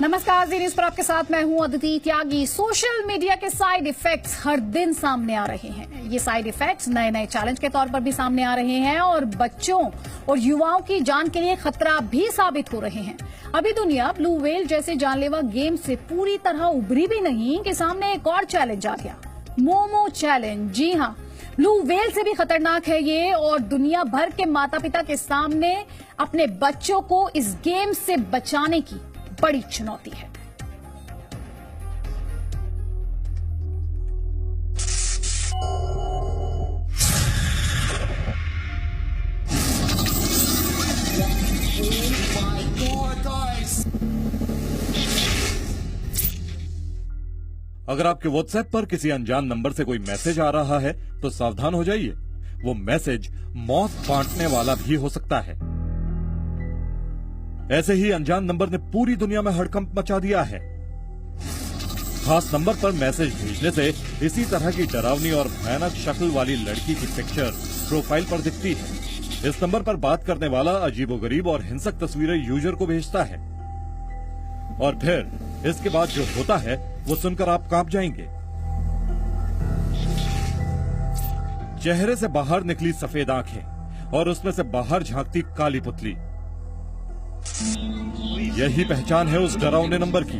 नमस्कार, जी न्यूज पर आपके साथ मैं हूं अदिति त्यागी। सोशल मीडिया के साइड इफेक्ट्स हर दिन सामने आ रहे हैं। ये साइड इफेक्ट्स नए नए चैलेंज के तौर पर भी सामने आ रहे हैं और बच्चों और युवाओं की जान के लिए खतरा भी साबित हो रहे हैं। अभी दुनिया ब्लू व्हेल जैसे जानलेवा गेम से पूरी तरह उभरी भी नहीं कि सामने एक और चैलेंज आ गया, मोमो चैलेंज। जी हां, ब्लू व्हेल से भी खतरनाक है ये और दुनिया भर के माता पिता के सामने अपने बच्चों को इस गेम से बचाने की बड़ी चुनौती है। अगर आपके व्हाट्सएप पर किसी अनजान नंबर से कोई मैसेज आ रहा है तो सावधान हो जाइए। वो मैसेज मौत बांटने वाला भी हो सकता है। ऐसे ही अनजान नंबर ने पूरी दुनिया में हड़कंप मचा दिया है। खास नंबर पर मैसेज भेजने से इसी तरह की डरावनी और भयानक शक्ल वाली लड़की की पिक्चर प्रोफाइल पर दिखती है। इस नंबर पर बात करने वाला अजीबोगरीब और हिंसक तस्वीरें यूजर को भेजता है और फिर इसके बाद जो होता है वो सुनकर आप कांप जाएंगे। चेहरे से बाहर निकली सफेद आंखें और उसमें से बाहर झांकती काली पुतली, यही पहचान है उस डरावने नंबर की।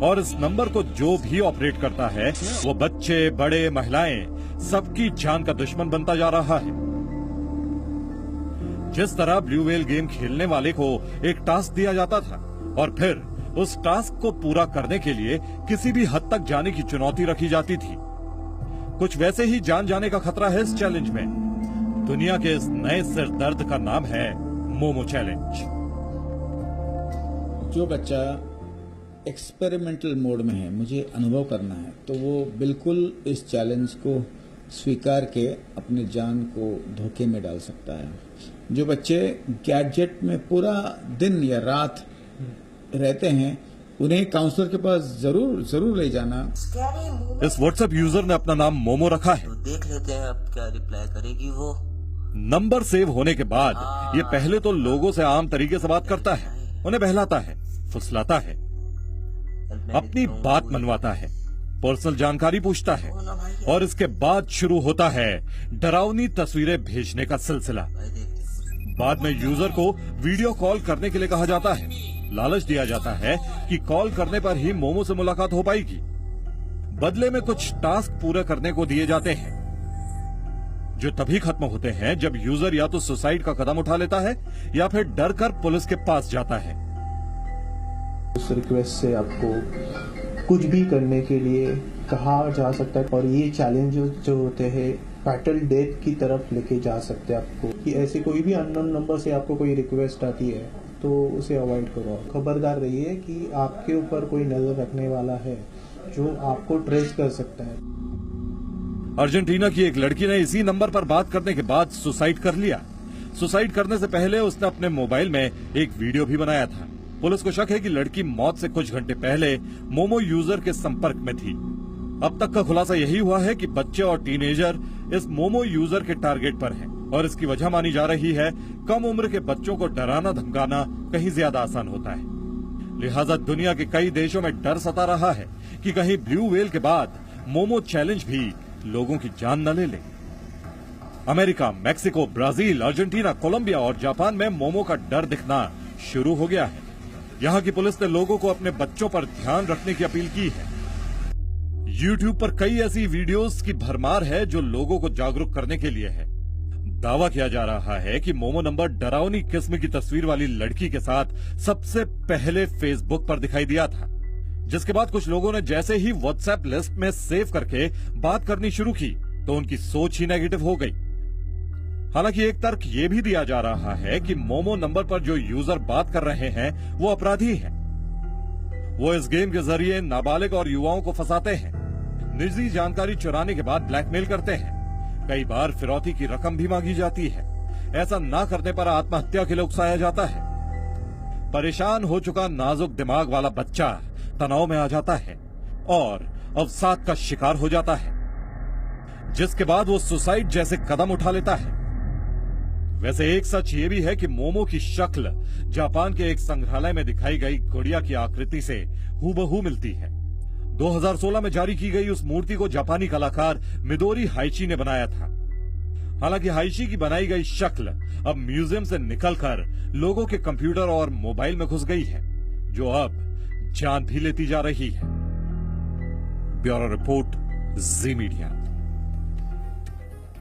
और इस नंबर को जो भी ऑपरेट करता है वो बच्चे, बड़े, महिलाएं सबकी जान का दुश्मन बनता जा रहा है। जिस तरह ब्लू व्हेल गेम खेलने वाले को एक टास्क दिया जाता था और फिर उस टास्क को पूरा करने के लिए किसी भी हद तक जाने की चुनौती रखी जाती थी, कुछ वैसे ही जान जाने का खतरा है इस चैलेंज में। दुनिया के इस नए सिरदर्द का नाम है मोमो चैलेंज। जो बच्चा एक्सपेरिमेंटल मोड में है, मुझे अनुभव करना है, तो वो बिल्कुल इस चैलेंज को स्वीकार के अपनी जान को धोखे में डाल सकता है। जो बच्चे गैजेट में पूरा दिन या रात रहते हैं, उन्हें काउंसलर के पास जरूर ले जाना। इस व्हाट्सएप यूजर ने अपना नाम मोमो रखा है। तो देख लेते हैं अब क्या रिप्लाई करेगी वो। नंबर सेव होने के बाद ये पहले तो लोगों से आम तरीके से बात करता है, उन्हें बहलाता है, फुसलाता है, अपनी बात मनवाता है, पर्सनल जानकारी पूछता है और इसके बाद शुरू होता है डरावनी तस्वीरें भेजने का सिलसिला। बाद में यूजर को वीडियो कॉल करने के लिए कहा जाता है। लालच दिया जाता है कि कॉल करने पर ही मोमो से मुलाकात हो पाएगी। बदले में कुछ टास्क पूरे करने को दिए जाते हैं जो तभी खत्म होते हैं जब यूजर या तो सुसाइड का कदम उठा लेता है या फिर डर कर पुलिस के पास जाता है। उस रिक्वेस्ट से आपको कुछ भी करने के लिए कहा जा सकता है और ये चैलेंज जो होते हैं फैटल डेथ की तरफ लेके जा सकते हैं आपको। कि ऐसे कोई भी अननोन नंबर से आपको कोई रिक्वेस्ट आती है तो उसे अवॉइड करो। खबरदार रहिए कि आपके ऊपर कोई नजर रखने वाला है जो आपको ट्रेस कर सकता है। अर्जेंटीना की एक लड़की ने इसी नंबर पर बात करने के बाद सुसाइड कर लिया। सुसाइड करने से पहले उसने अपने मोबाइल में एक वीडियो भी बनाया था। पुलिस को शक है कि लड़की मौत से कुछ घंटे पहले मोमो यूजर के संपर्क में थी। अब तक का खुलासा यही हुआ है कि बच्चे और टीनेजर इस मोमो यूजर के टारगेट पर हैं और इसकी वजह मानी जा रही है कम उम्र के बच्चों को डराना धमकाना कहीं ज्यादा आसान होता है। लिहाजा दुनिया के कई देशों में डर सता रहा है कि कहीं ब्लू व्हेल के बाद मोमो चैलेंज भी लोगों की जान न ले ले। America, Mexico, Brazil, Argentina, Colombia और जापान में मोमो का डर दिखना शुरू हो गया है। यहाँ की पुलिस ने लोगों को अपने बच्चों पर ध्यान रखने की अपील की है। YouTube पर कई ऐसी वीडियोस की भरमार है जो लोगों को जागरूक करने के लिए है। दावा किया जा रहा है कि मोमो नंबर डरावनी किस्म की तस्वीर वाली लड़की के साथ सबसे पहले फेसबुक पर दिखाई दिया था, जिसके बाद कुछ लोगों ने जैसे ही व्हाट्सएप लिस्ट में सेव करके बात करनी शुरू की तो उनकी सोच ही नेगेटिव हो गई। हालांकि एक तर्क ये भी दिया जा रहा है कि मोमो नंबर पर जो यूजर बात कर रहे हैं वो अपराधी हैं। वो इस गेम के जरिए नाबालिग और युवाओं को फंसाते हैं, निजी जानकारी चुराने के बाद ब्लैकमेल करते हैं। कई बार फिरौती की रकम भी मांगी जाती है। ऐसा ना करने पर आत्महत्या के लिए उकसाया जाता है। परेशान हो चुका नाजुक दिमाग वाला बच्चा तनाव में आ जाता है और अवसाद का शिकार हो जाता है, जिसके बाद वो सुसाइड जैसे कदम उठा लेता है। वैसे एक सच ये भी है कि मोमो की शक्ल जापान के एक संग्रहालय में दिखाई गई गुड़िया की आकृति से हूबहू मिलती है। 2016 में जारी की गई उस मूर्ति को जापानी कलाकार मिदोरी हाइची ने बनाया था। हालांकि हाइची की बनाई गई शक्ल अब म्यूजियम से निकलकर लोगों के कंप्यूटर और मोबाइल में घुस गई है, जो अब जान भी लेती जा रही है। ब्यूरो रिपोर्ट, जी मीडिया।